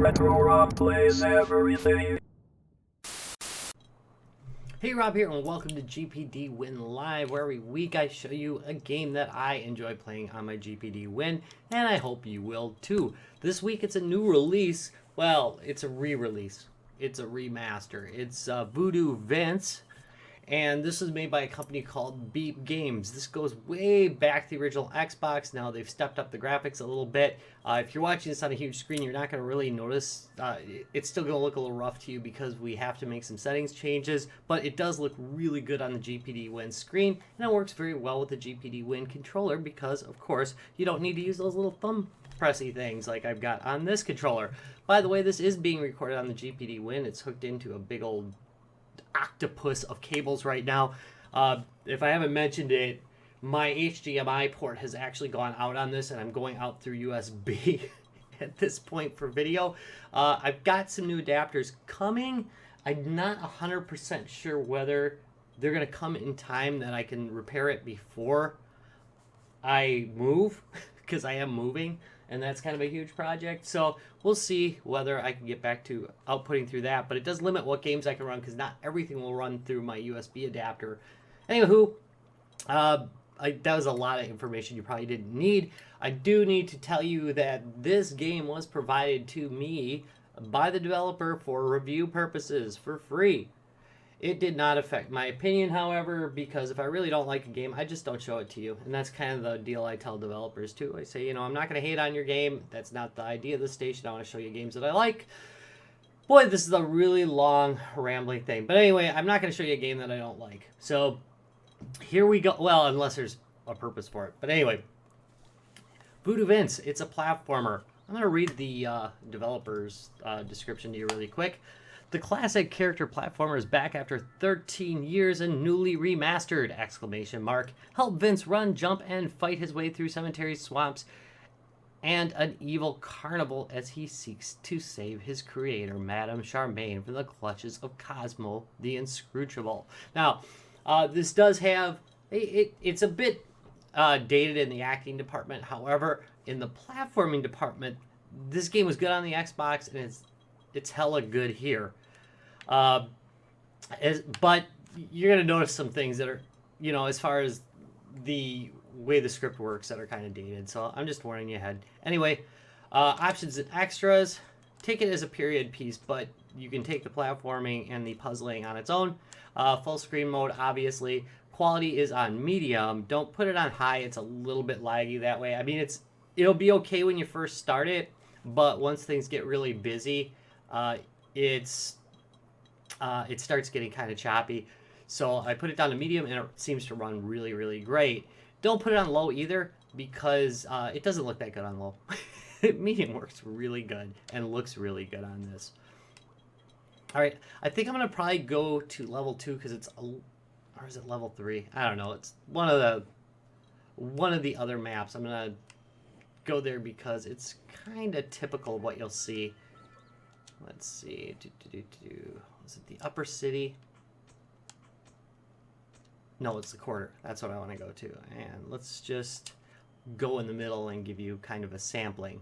Retro Rob plays everything. Hey, Rob here, and welcome to GPD Win Live, where every week I show you a game that I enjoy playing on my GPD Win, and I hope you will too. This week it's a new release. Well, it's a re-release. It's a remaster. It's Voodoo Vince, and this was made by a company called Beep Games. This goes way back to the original Xbox. Now they've stepped up the graphics a little bit. If you're watching this on a huge screen, you're not going to really notice. It's still going to look a little rough to you because we have to make some settings changes, but it does look really good on the GPD Win screen, and it works very well with the GPD Win controller because, of course, you don't need to use those little thumb pressy things like I've got on this controller. By the way, this is being recorded on the GPD Win. It's hooked into a big old octopus of cables right now. If I haven't mentioned it, my HDMI port has actually gone out on this, and I'm going out through USB at this point for video. I've got some new adapters coming. I'm not 100% sure whether they're going to come in time that I can repair it before I move, because I am moving, and that's kind of a huge project. So we'll see whether I can get back to outputting through that. But it does limit what games I can run because not everything will run through my USB adapter. Anywho, that was a lot of information you probably didn't need. I do need to tell you that this game was provided to me by the developer for review purposes for free. It did not affect my opinion, however, because if I really don't like a game, I just don't show it to you. And that's kind of the deal I tell developers, too. I say, I'm not going to hate on your game. That's not the idea of this station. I want to show you games that I like. Boy, this is a really long, rambling thing. But anyway, I'm not going to show you a game that I don't like. So here we go. Well, unless there's a purpose for it. But anyway, Voodoo Vince, it's a platformer. I'm going to read the developer's description to you really quick. The classic character platformer is back after 13 years and newly remastered! Help Vince run, jump, and fight his way through cemeteries, swamps, and an evil carnival as he seeks to save his creator, Madame Charmaine, from the clutches of Cosmo the Inscrutable. Now, this does have... It's a bit dated in the acting department. However, in the platforming department, this game was good on the Xbox, and it's hella good here. But you're going to notice some things that are, as far as the way the script works, that are kind of dated. So I'm just warning you ahead. Anyway, options and extras. Take it as a period piece, but you can take the platforming and the puzzling on its own. Full screen mode, obviously. Quality is on medium. Don't put it on high. It's a little bit laggy that way. I mean, it'll be okay when you first start it, but once things get really busy, it starts getting kind of choppy. So I put it down to medium, and it seems to run really, really great. Don't put it on low either, because it doesn't look that good on low. Medium works really good and looks really good on this. All right, I think I'm going to probably go to level 2 because it's... Or is it level 3? I don't know. It's one of the other maps. I'm going to go there because it's kind of typical of what you'll see. Let's see. Is it the upper city? No, it's the quarter. That's what I want to go to. And let's just go in the middle and give you kind of a sampling.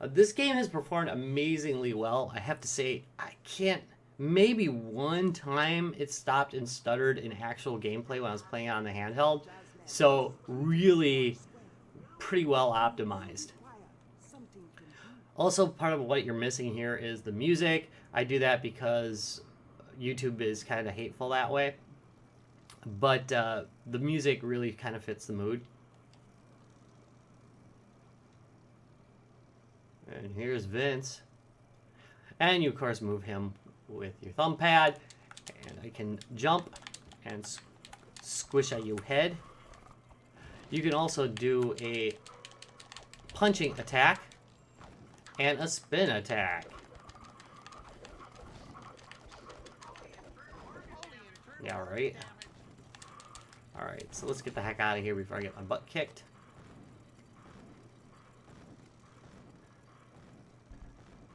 This game has performed amazingly well. I have to say, maybe one time it stopped and stuttered in actual gameplay when I was playing it on the handheld. So really pretty well optimized. Also, part of what you're missing here is the music. I do that because YouTube is kind of hateful that way. But the music really kind of fits the mood. And here's Vince. And you, of course, move him with your thumb pad. And I can jump and squish at your head. You can also do a punching attack and a spin attack. Yeah, right. Alright, so let's get the heck out of here before I get my butt kicked.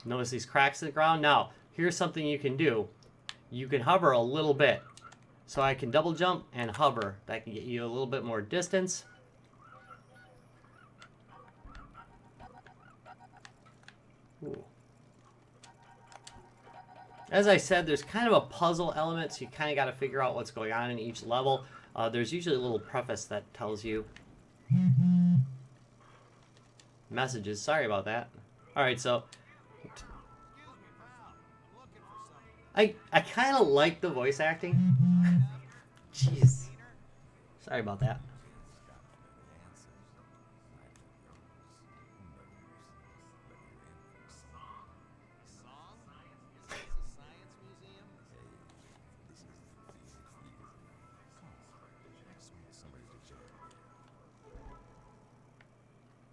Notice these cracks in the ground? Now, here's something you can do. You can hover a little bit. So I can double jump and hover. That can get you a little bit more distance. Ooh. As I said, there's kind of a puzzle element, so you kind of got to figure out what's going on in each level. There's usually a little preface that tells you messages. Sorry about that. All right, so I kind of like the voice acting. Jeez. Sorry about that.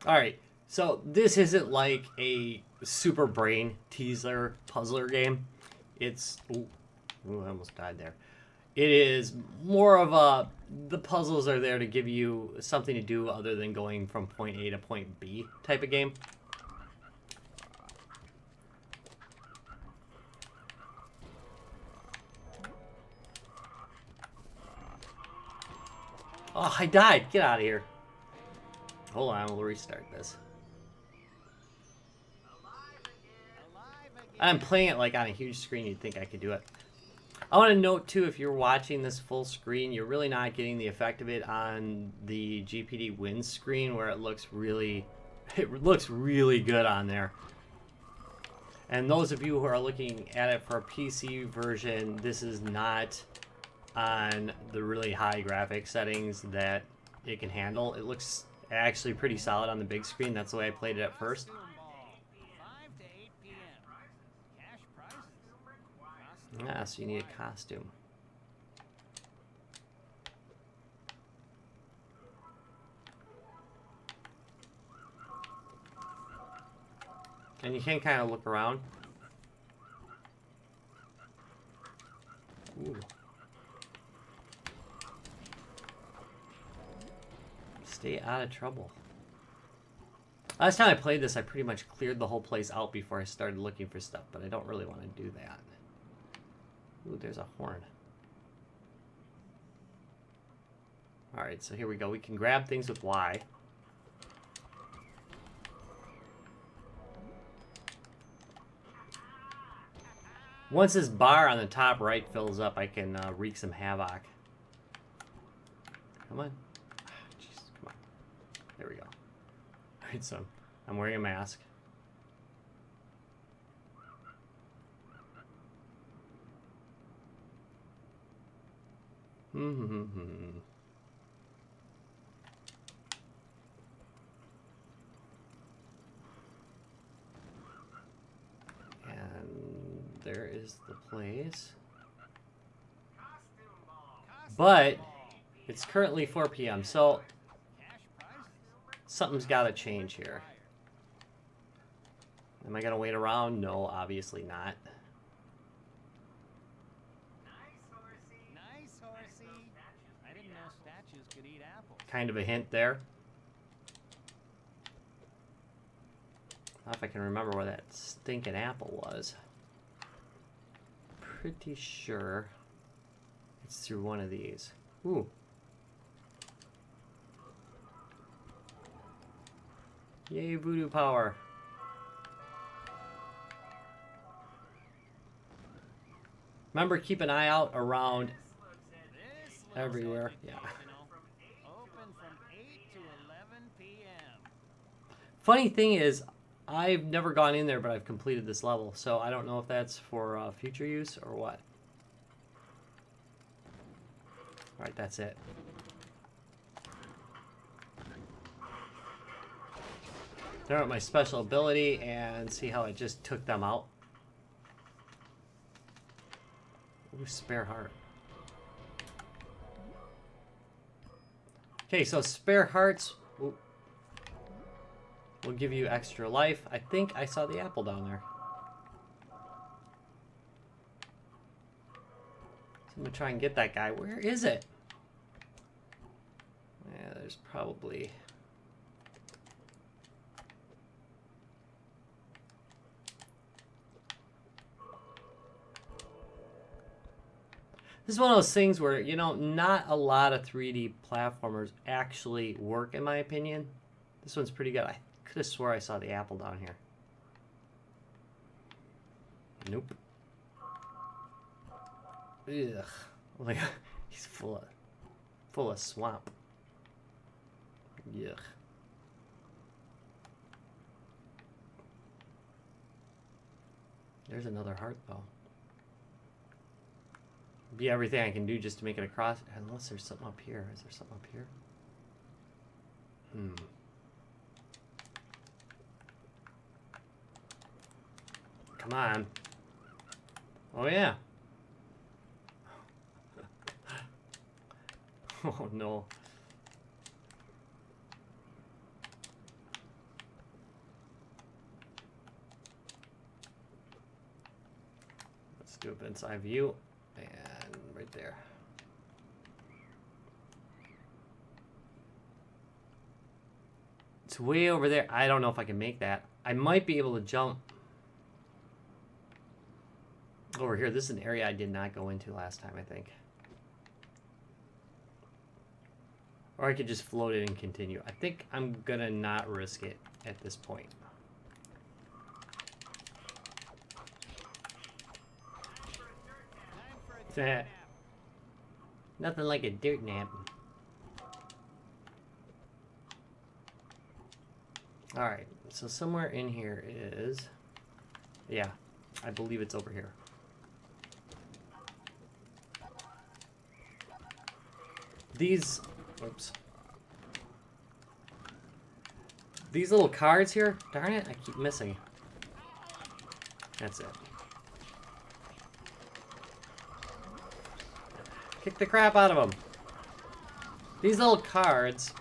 Alright, so this isn't like a super brain teaser puzzler game. It's... Ooh, I almost died there. It is more of a... The puzzles are there to give you something to do other than going from point A to point B type of game. Oh, I died. Get out of here. Hold on, we'll restart this. I'm playing it like on a huge screen. You'd think I could do it. I want to note too, if you're watching this full screen, you're really not getting the effect of it on the GPD Win screen, where it looks really good on there. And those of you who are looking at it for a PC version, this is not on the really high graphic settings that it can handle. It looks actually pretty solid on the big screen. That's the way I played it at first. Ah, so you need a costume. And you can kind of look around. Ooh. Stay out of trouble. Last time I played this, I pretty much cleared the whole place out before I started looking for stuff, but I don't really want to do that. Ooh, there's a horn. Alright, so here we go. We can grab things with Y. Once this bar on the top right fills up, I can wreak some havoc. Come on. Jeez, come on. There we go. Alright, so I'm wearing a mask. And there is the place. But it's currently 4 p.m., so something's got to change here. Am I going to wait around? No, obviously not. Kind of a hint there. I don't know if I can remember where that stinking apple was. Pretty sure it's through one of these. Ooh. Yay, voodoo power. Remember, keep an eye out around everywhere. Yeah. Funny thing is, I've never gone in there, but I've completed this level, so I don't know if that's for future use or what. Alright, that's it. Throw out my special ability and see how it just took them out. Ooh, spare heart. Okay, so spare hearts will give you extra life. I think I saw the apple down there. So I'm gonna try and get that guy. Where is it? Yeah, there's probably... This is one of those things where, you know, not a lot of 3D platformers actually work, in my opinion. This one's pretty good. I could have swore I saw the apple down here. Nope. Ugh. Like, he's full of swamp. Yuck. There's another heart, though. Be everything I can do just to make it across. Unless there's something up here. Is there something up here? Come on. Oh, yeah. Oh, no. Let's do a Vince eye view. And right there. It's way over there. I don't know if I can make that. I might be able to jump over here. This is an area I did not go into last time, I think. Or I could just float it and continue. I think I'm gonna not risk it at this point. Nothing like a dirt nap. Alright, so somewhere in here is... Yeah, I believe it's over here. These... Oops. These little cards here, darn it, I keep missing. That's it. Kick the crap out of them. These little cards,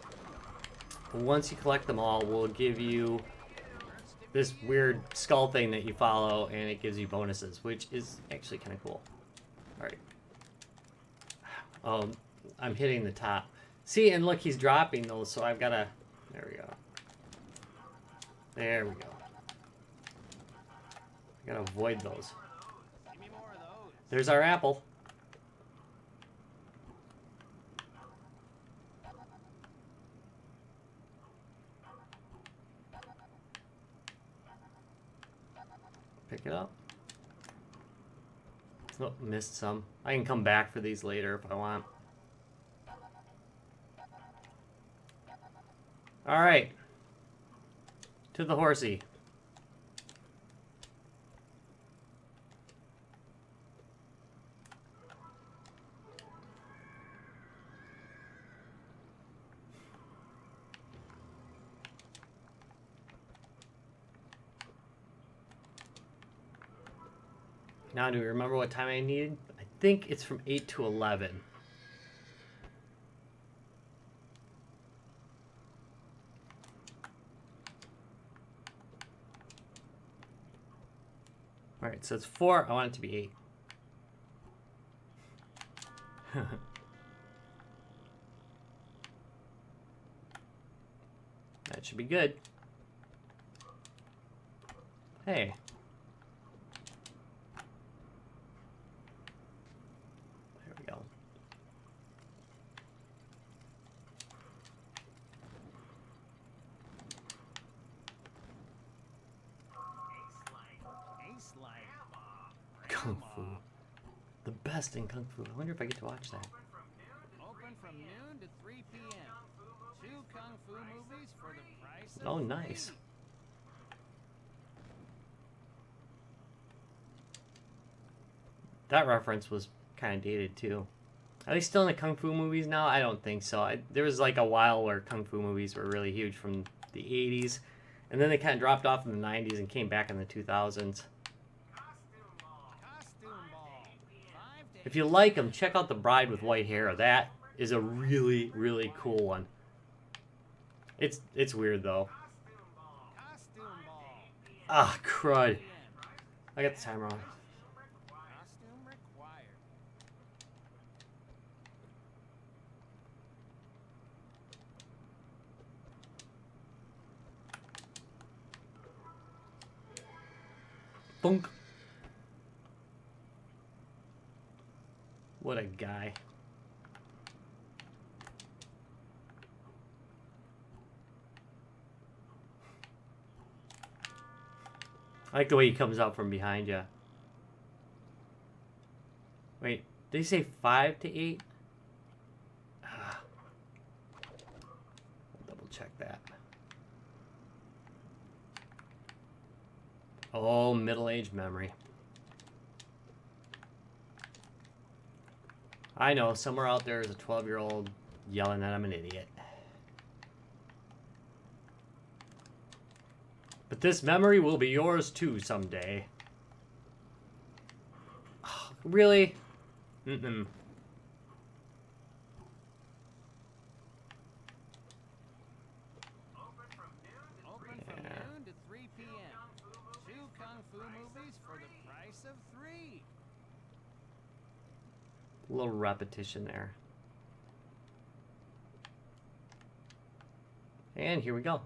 once you collect them all, will give you this weird skull thing that you follow, and it gives you bonuses, which is actually kind of cool. Alright. Oh, I'm hitting the top. See, and look, he's dropping those, so I've got to... There we go. There we go. I gotta avoid those. There's our apple. Pick it up. Oh, missed some. I can come back for these later if I want. Alright. To the horsey. Now, do we remember what time I needed? I think it's from 8 to 11. Alright, so it's 4. I want it to be 8. That should be good. Hey. There we go. Kung Fu. The best in Kung Fu. I wonder if I get to watch that. Open from noon to 3 p.m. 2 Kung Fu movies for the price of Oh, nice. That reference was kind of dated too. Are they still in the Kung Fu movies now? I don't think so. There was like a while where Kung Fu movies were really huge from the 80s. And then they kind of dropped off in the 90s and came back in the 2000s. If you like them, check out The Bride with White Hair. That is a really, really cool one. It's weird though. Ah, crud. I got the time wrong. Costume required. Thunk. What a guy. I like the way he comes out from behind you. Did he say 5 to 8? I'll double check that. Oh, middle-aged memory. I know, somewhere out there is a 12-year-old yelling that I'm an idiot. But this memory will be yours too someday. Really? Mm-mm. Open from noon to 3 p.m. 2 kung fu movies for the price of 3. A little repetition there. And here we go.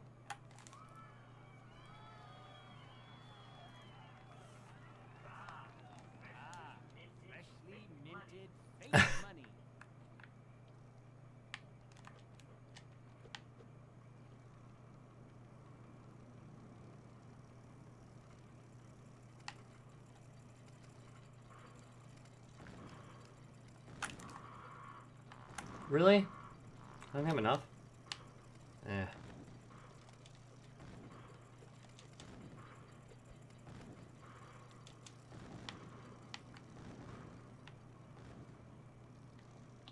Freshly minted fake money. Really? I don't have enough? Eh.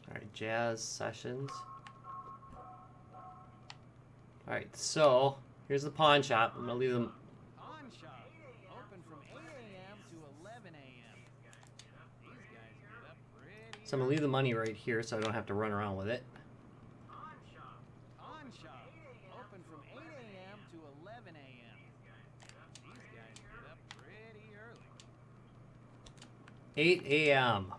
Alright, jazz sessions. Alright, so here's the pawn shop. I'm gonna leave them. Pawn shop. Open from 8 a.m. to 11 a.m. These guys get up pretty So I'm gonna leave the money right here so I don't have to run around with it. Pawn shop. Pawn shop. Open from 8 a.m. to 11 a.m. These guys get up pretty early. 8 a.m.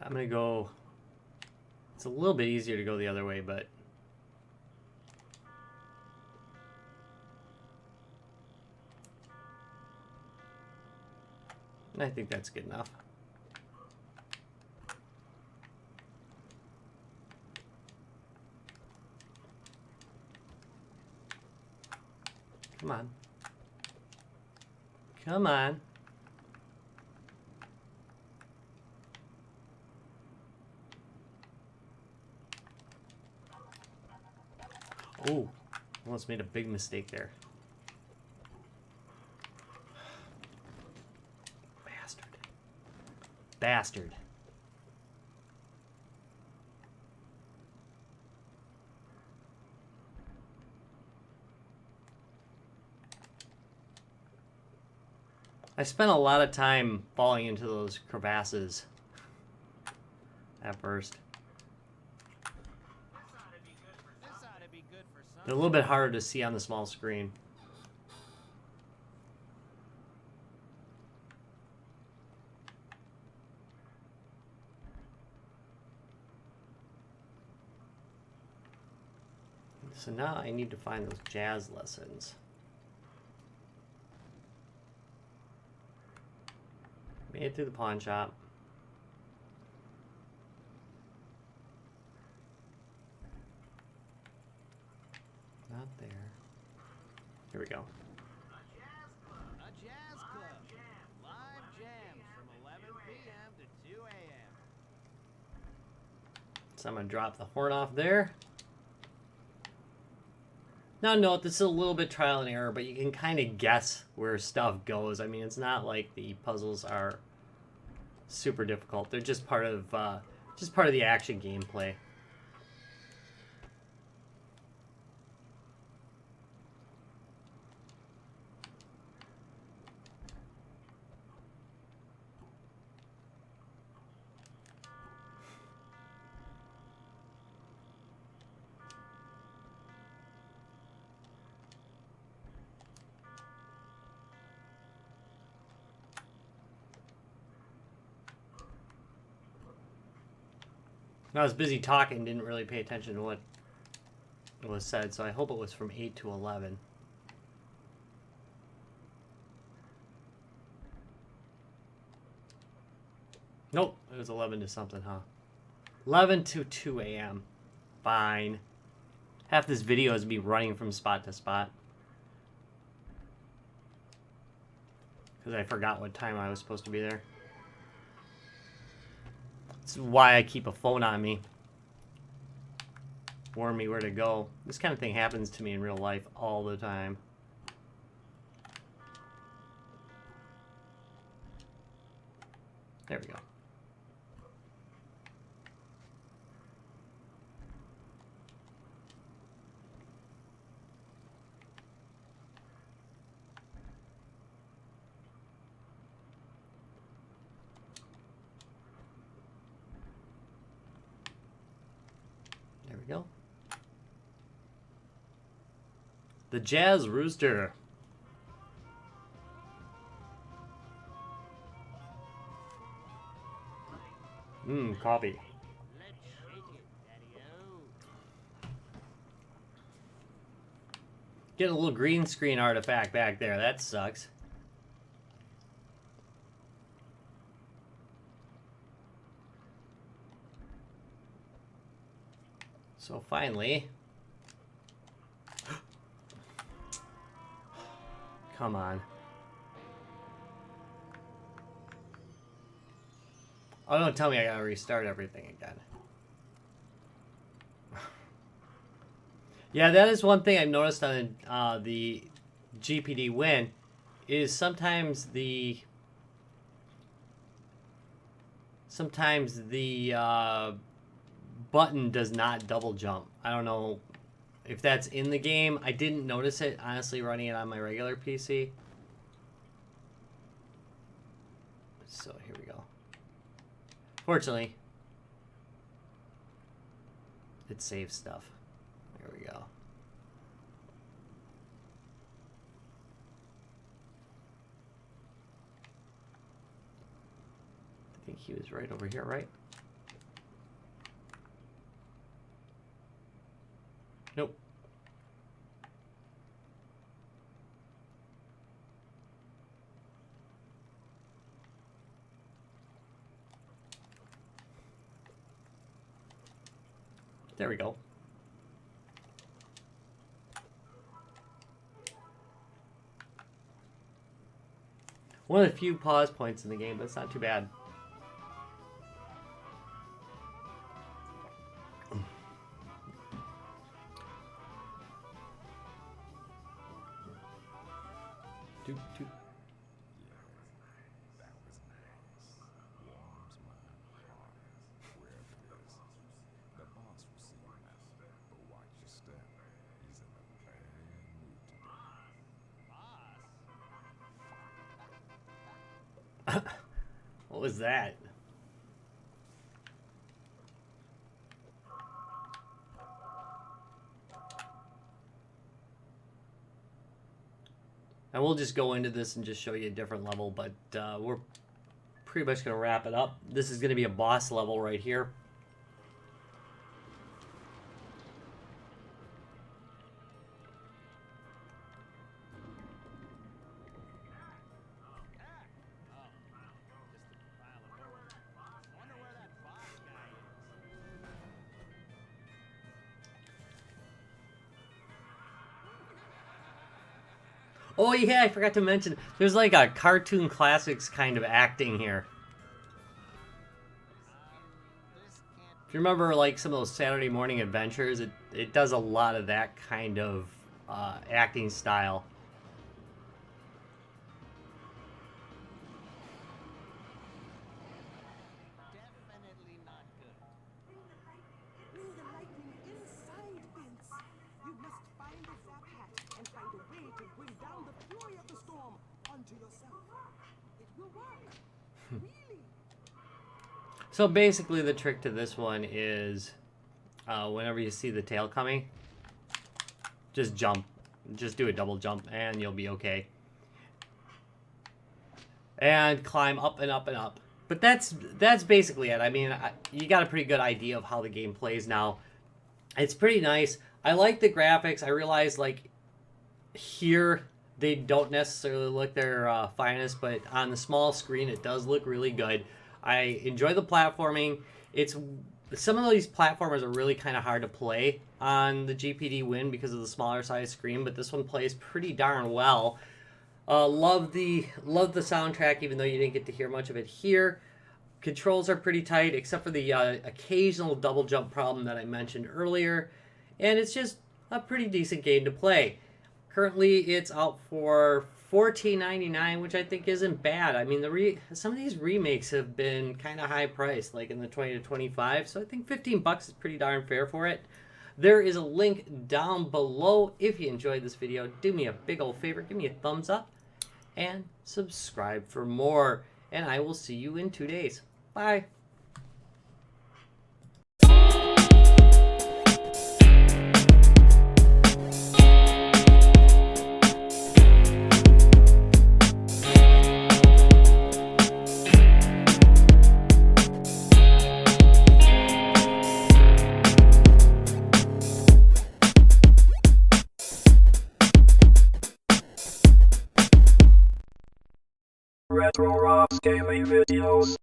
I'm gonna go. It's a little bit easier to go the other way, but I think that's good enough. Come on. Come on. Oh, almost made a big mistake there. Bastard. Bastard. I spent a lot of time falling into those crevasses at first. This ought to be good for some. They're a little bit harder to see on the small screen. So now I need to find those jazz lessons. Made it through the pawn shop. Not there. Here we go. A jazz club. Live jams from 11 p.m. to 2 a.m. So I'm going to drop the horn off there. Now note, this is a little bit trial and error, but you can kind of guess where stuff goes. I mean, it's not like the puzzles are super difficult. They're just part of the action gameplay. I was busy talking, didn't really pay attention to what was said, so I hope it was from 8 to 11. Nope, it was 11 to something, huh? 11 to 2 a.m. fine. Half this video is me running from spot to spot. Because I forgot what time I was supposed to be there. This is why I keep a phone on me. Warn me where to go. This kind of thing happens to me in real life all the time. There we go. There we go. The Jazz Rooster. Coffee. Getting a little green screen artifact back there. That sucks. So finally... Come on. Oh, don't tell me I gotta restart everything again. Yeah, that is one thing I've noticed on the GPD Win, is sometimes the button does not double jump. I don't know if that's in the game. I didn't notice it, honestly, running it on my regular PC. So here we go. Fortunately, it saves stuff. There we go. I think he was right over here, right? Nope. There we go. One of the few pause points in the game, but it's not too bad. Doop, doop. What was that? And we'll just go into this and just show you a different level, but we're pretty much going to wrap it up. This is going to be a boss level right here. Oh yeah, I forgot to mention, there's like a cartoon classics kind of acting here. If you remember like some of those Saturday morning adventures, it does a lot of that kind of acting style. Definitely not good. Bring the lightning inside, Vince. You must find the zap hat and find a way to bring down the fury of the storm onto yourself. It will work. Really. So basically the trick to this one is whenever you see the tail coming, just jump. Just do a double jump and you'll be okay. And climb up and up and up. But that's basically it. I mean, you got a pretty good idea of how the game plays now. It's pretty nice. I like the graphics. I realize like here they don't necessarily look their finest, but on the small screen it does look really good. I enjoy the platforming. It's some of these platformers are really kind of hard to play on the GPD Win because of the smaller size screen, but this one plays pretty darn well. Love the soundtrack, even though you didn't get to hear much of it here. Controls are pretty tight, except for the occasional double jump problem that I mentioned earlier, and it's just a pretty decent game to play. Currently, it's out for $14.99, which I think isn't bad. I mean, some of these remakes have been kind of high priced, like in the 20 to 25, so I think 15 bucks is pretty darn fair for it. There is a link down below. If you enjoyed this video, do me a big old favor, give me a thumbs up, and subscribe for more. And I will see you in 2 days. Bye. Retro Rocks Gaming Videos.